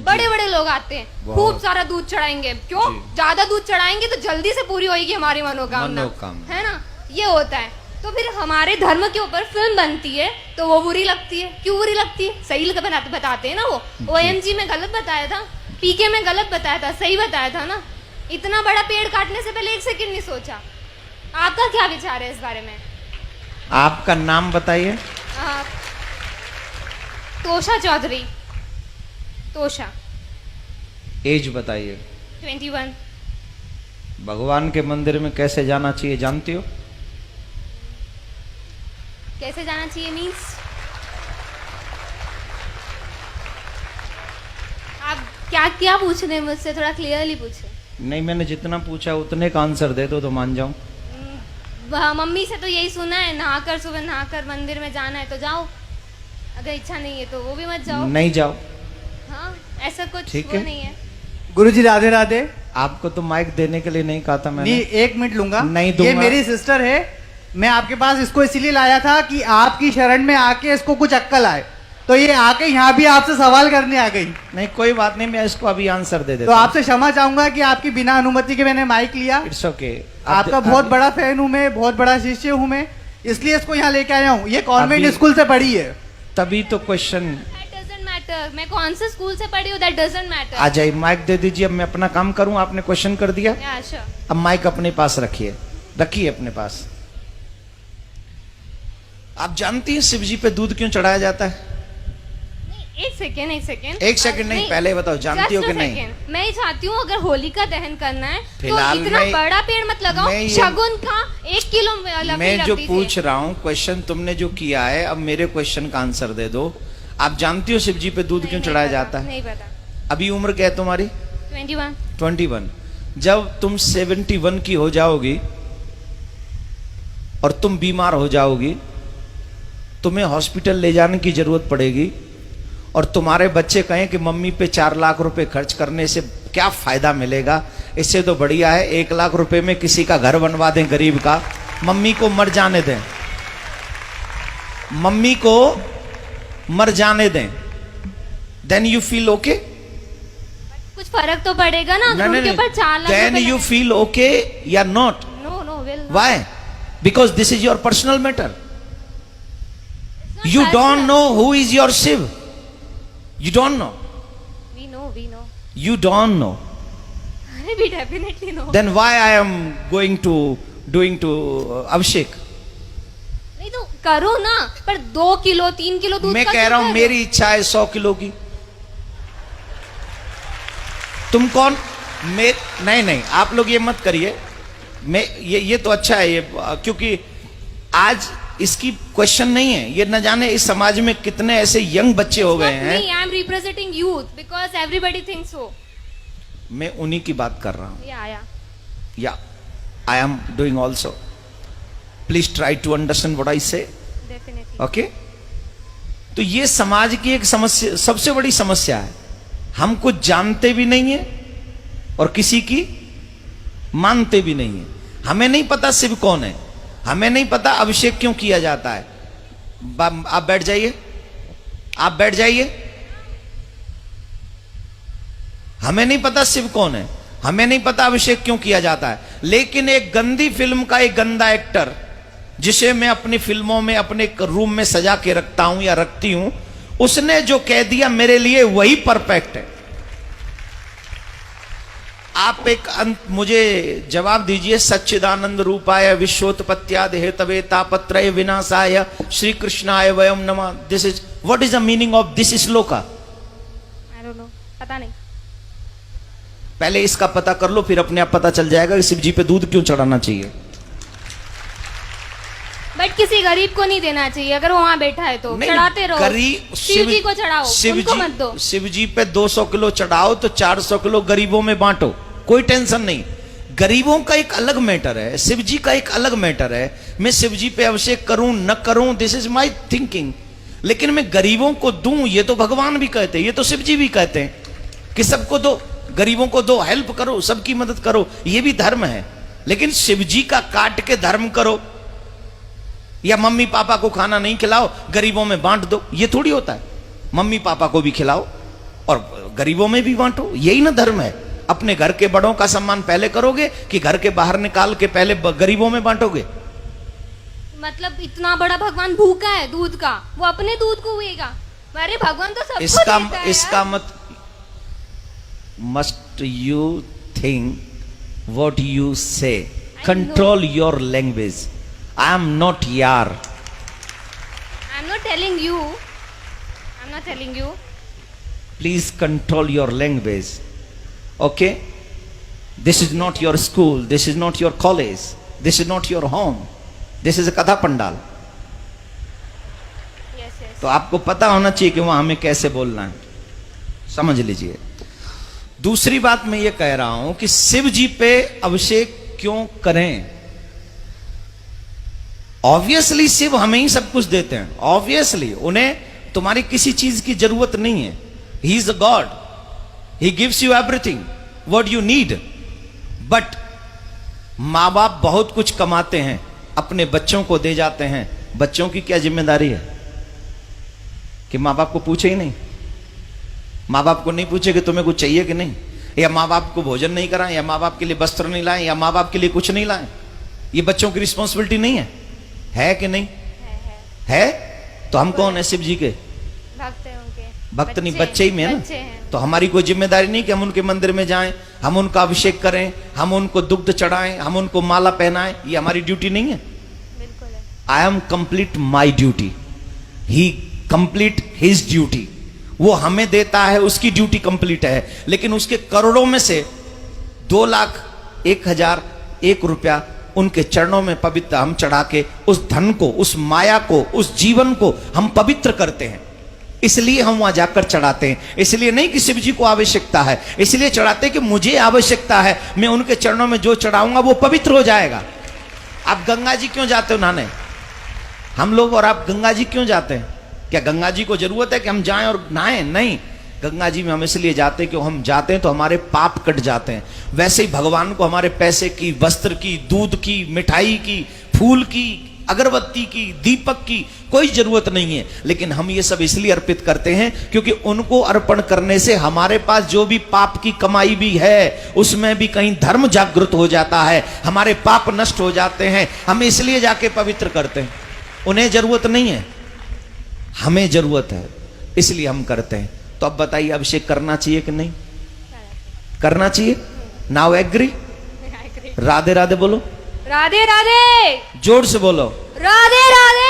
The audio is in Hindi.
बड़े बड़े लोग आते हैं, खूब सारा दूध चढ़ाएंगे। क्यों? ज्यादा दूध चढ़ाएंगे तो जल्दी से पूरी होगी हमारी मनोकामना, है ना? ये होता है। तो फिर हमारे धर्म के ऊपर फिल्म बनती है तो वो बुरी लगती है। क्यों बुरी लगती है? सही बताते हैं ना। वो OMG में गलत बताया था, PK में गलत बताया था, सही बताया था ना। इतना बड़ा पेड़ काटने से पहले 1 सेकंड नहीं सोचा। आपका क्या विचार है इस बारे में? आपका नाम बताइए। तोषा चौधरी। तोषा। एज बताइए। 21। भगवान के मंदिर में कैसे जाना चाहिए जानती हो? कैसे जाना चाहिए मीन्स? आप क्या क्या पूछ रहे हैं मुझसे? थोड़ा क्लियरली पूछे। नहीं, मैंने जितना पूछा उतने का आंसर दे दो तो मान जाऊं। मम्मी से तो यही सुना है, नहाकर सुबह नहाकर मंदिर में जाना है तो जाओ, अगर इच्छा नहीं है तो वो भी मत जाओ। नहीं जाओ। हाँ, ऐसा कुछ ठीक वो है। नहीं है। गुरुजी राधे राधे। आपको तो माइक देने के लिए नहीं कहा था मैंने। नहीं, 1 मिनट लूंगा। नहीं दूंगा। ये मेरी सिस्टर है। मैं आपके पास इसको इसीलिए लाया था कि आपकी शरण में आके इसको कुछ अक्कल आए, तो ये आके यहाँ भी आपसे सवाल करने आ गई। नहीं, कोई बात नहीं, मैं इसको अभी आंसर दे तो देता हूं। आपसे क्षमा चाहूंगा कि आपकी बिना अनुमति के मैंने माइक लिया। It's okay. आपका बहुत बड़ा फैन हूँ मैं, बहुत बड़ा शिष्य हूँ मैं, इसलिए इसको यहाँ लेके आया हूँ। ये कॉन्वेंट स्कूल से पढ़ी है। तभी तो क्वेश्चन। That doesn't matter। मैं कौन से स्कूल से पढ़ी हूँ, that doesn't matter। आ जाइए, माइक दे दीजिए। अब मैं अपना काम करूं, आपने क्वेश्चन कर दिया। Yeah, sure। अब माइक अपने पास रखिए, रखिए अपने पास। आप जानती हैं शिव जी पे दूध क्यों चढ़ाया जाता है? एक सेकेंड। एक सेकंड नहीं, पहले बताओ जानती हो कि नहीं? मैं ही चाहती हूँ, अगर होलिका दहन करना है तो फिलहाल इतना मैं- बड़ा पेड़ मत लगाओ। मैं ये- शगुन का 1 किलो लकड़ी मैं रख जो दीजिए। पूछ रहा हूँ क्वेश्चन तुमने जो किया है, अब मेरे क्वेश्चन का आंसर दे दो। आप जानती हो शिव जी पे दूध क्यों नहीं चढ़ाया पता, जाता है? नहीं पता। अभी उम्र क्या है तुम्हारी? 21। 21। जब तुम 71 की हो जाओगी और तुम बीमार हो जाओगी, तुम्हें हॉस्पिटल ले जाने की जरूरत पड़ेगी और तुम्हारे बच्चे कहें कि मम्मी पे 4 लाख रुपए खर्च करने से क्या फायदा मिलेगा, इससे तो बढ़िया है 1 लाख रुपए में किसी का घर बनवा दें गरीब का, मम्मी को मर जाने दें, मम्मी को मर जाने दें। Then you feel okay? कुछ फर्क तो पड़ेगा ना अगर उनके ऊपर 4 lakh then you feel okay या not? No will. Why? Because this is your personal matter. You don't know who is your Shiv. You don't know. We know. You don't know. We definitely know। Then why I am going to doing to Abhishek? नहीं तो करो ना, पर 2 किलो 3 किलो दूध मैं का कह क्यों रहा हूं कर मेरी इच्छा है 100 किलो की। तुम कौन? नहीं, आप लोग ये मत करिए। मैं ये तो अच्छा है ये, क्योंकि आज इसकी क्वेश्चन नहीं है। ये न जाने इस समाज में कितने ऐसे यंग बच्चे हो गए हैं। नहीं, I am representing youth because everybody thinks so। मैं उन्हीं की बात कर रहा हूं। या I am doing also. Please try to understand what I say. Definitely. Okay? तो ये समाज की एक समस्या, सबसे बड़ी समस्या है। हम कुछ जानते भी नहीं है और किसी की मानते भी नहीं है। हमें नहीं पता शिव कौन है, हमें नहीं पता अभिषेक क्यों किया जाता है। आप बैठ जाइए, आप बैठ जाइए। हमें नहीं पता शिव कौन है, हमें नहीं पता अभिषेक क्यों किया जाता है। लेकिन एक गंदी फिल्म का एक गंदा एक्टर, जिसे मैं अपनी फिल्मों में अपने रूम में सजा के रखता हूं या रखती हूं, उसने जो कह दिया मेरे लिए वही परफेक्ट है। आप एक मुझे जवाब दीजिए। सच्चिदानंद रूपाय विश्वोत्पत्त्यादि हेतवे तापत्रय विनाशाय श्री कृष्णाय वयम नमः। This is what is the meaning of this shloka? I don't know, पता नहीं। पहले इसका पता कर लो, फिर अपने आप पता चल जाएगा कि शिव जी पे दूध क्यों चढ़ाना चाहिए। बट किसी गरीब को नहीं देना चाहिए, अगर वो वहां बैठा है तो चढ़ाते रहो। शिव जी को चढ़ाओ, उनको मत दो। शिव जी पे 200 किलो चढ़ाओ तो 400 किलो गरीबों में बांटो, कोई टेंशन नहीं। गरीबों का एक अलग मैटर है, शिव जी का एक अलग मैटर है। मैं शिव जी पे अभिषेक करूं न करूं, दिस इज माई थिंकिंग। लेकिन मैं गरीबों को दूं, ये तो भगवान भी कहते हैं, ये तो शिव जी भी कहते हैं कि सबको दो, गरीबों को दो, हेल्प करो, सबकी मदद करो, ये भी धर्म है। लेकिन शिव जी का काट के धर्म करो या मम्मी पापा को खाना नहीं खिलाओ, गरीबों में बांट दो, ये थोड़ी होता है। मम्मी पापा को भी खिलाओ, और गरीबों में भी बांटो, यही ना धर्म है। अपने घर के बड़ों का सम्मान पहले करोगे कि घर के बाहर निकाल के पहले गरीबों में बांटोगे? मतलब इतना बड़ा भगवान भूखा है दूध का, वो अपने दूध को हुएगा? अरे भगवान तो सबको देता है इसका यार। मत must you think what you say, control your language. I am not यार, I'm not telling you. I'm not telling you. please control your language, okay? This is not your school, this is not your college, this is not your home, this is a कथा पंडाल। Yes, yes. तो आपको पता होना चाहिए कि वहां हमें कैसे बोलना है, समझ लीजिए। दूसरी बात मैं ये कह रहा हूं कि शिव जी पे अभिषेक क्यों करें? ऑब्वियसली शिव हमें ही सब कुछ देते हैं, ऑब्वियसली उन्हें तुम्हारी किसी चीज की जरूरत नहीं है। He is a God, he gives you everything what you need. But मां बाप बहुत कुछ कमाते हैं, अपने बच्चों को दे जाते हैं। बच्चों की क्या जिम्मेदारी है कि मां बाप को पूछे ही नहीं? मां बाप को नहीं पूछे कि तुम्हें कुछ चाहिए कि नहीं, या मां बाप को भोजन नहीं कराएं, या मां बाप के लिए वस्त्र नहीं लाएं, या मां बाप के लिए कुछ नहीं लाएं? ये बच्चों की रिस्पॉन्सिबिलिटी नहीं है कि नहीं? है। तो हम कौन है? शिव जी के भक्त हैं उनके। भक्त नहीं, बच्चे ही में है बच्चे ना। हैं। तो हमारी कोई जिम्मेदारी नहीं कि हम उनके मंदिर में जाएं, हम उनका अभिषेक करें, हम उनको दुग्ध चढ़ाएं, हम उनको माला पहनाएं? ये हमारी ड्यूटी नहीं है। बिल्कुल है। I am complete my duty, he complete his duty. वो हमें देता है, उसकी ड्यूटी कंप्लीट है। लेकिन उसके करोड़ों में से 2,01,001 रुपया उनके चरणों में पवित्र हम चढ़ा के उस धन को, उस माया को, उस जीवन को हम पवित्र करते हैं। इसलिए हम वहां जाकर चढ़ाते हैं। इसलिए नहीं कि शिव जी को आवश्यकता है, इसलिए चढ़ाते कि मुझे आवश्यकता है, मैं उनके चरणों में जो चढ़ाऊंगा वो पवित्र हो जाएगा। आप गंगा जी क्यों जाते हो नहाने? हम लोग और आप गंगा जी क्यों जाते हैं? क्या गंगा जी को जरूरत है कि हम जाएं और नहाएं? नहीं, गंगा जी में हम इसलिए जाते हैं कि हम जाते हैं तो हमारे पाप कट जाते हैं। वैसे ही भगवान को हमारे पैसे की, वस्त्र की, दूध की, मिठाई की, फूल की, अगरबत्ती की, दीपक की कोई जरूरत नहीं है। लेकिन हम ये सब इसलिए अर्पित करते हैं क्योंकि उनको अर्पण करने से हमारे पास जो भी पाप की कमाई भी है उसमें भी कहीं धर्म जागृत हो जाता है, हमारे पाप नष्ट हो जाते हैं। हम इसलिए जाके पवित्र करते हैं। उन्हें जरूरत नहीं है, हमें जरूरत है, इसलिए हम करते हैं। तो अब बताइए, अभिषेक करना चाहिए कि नहीं करना चाहिए? Now agree? राधे राधे बोलो, राधे राधे, जोर से बोलो, राधे राधे।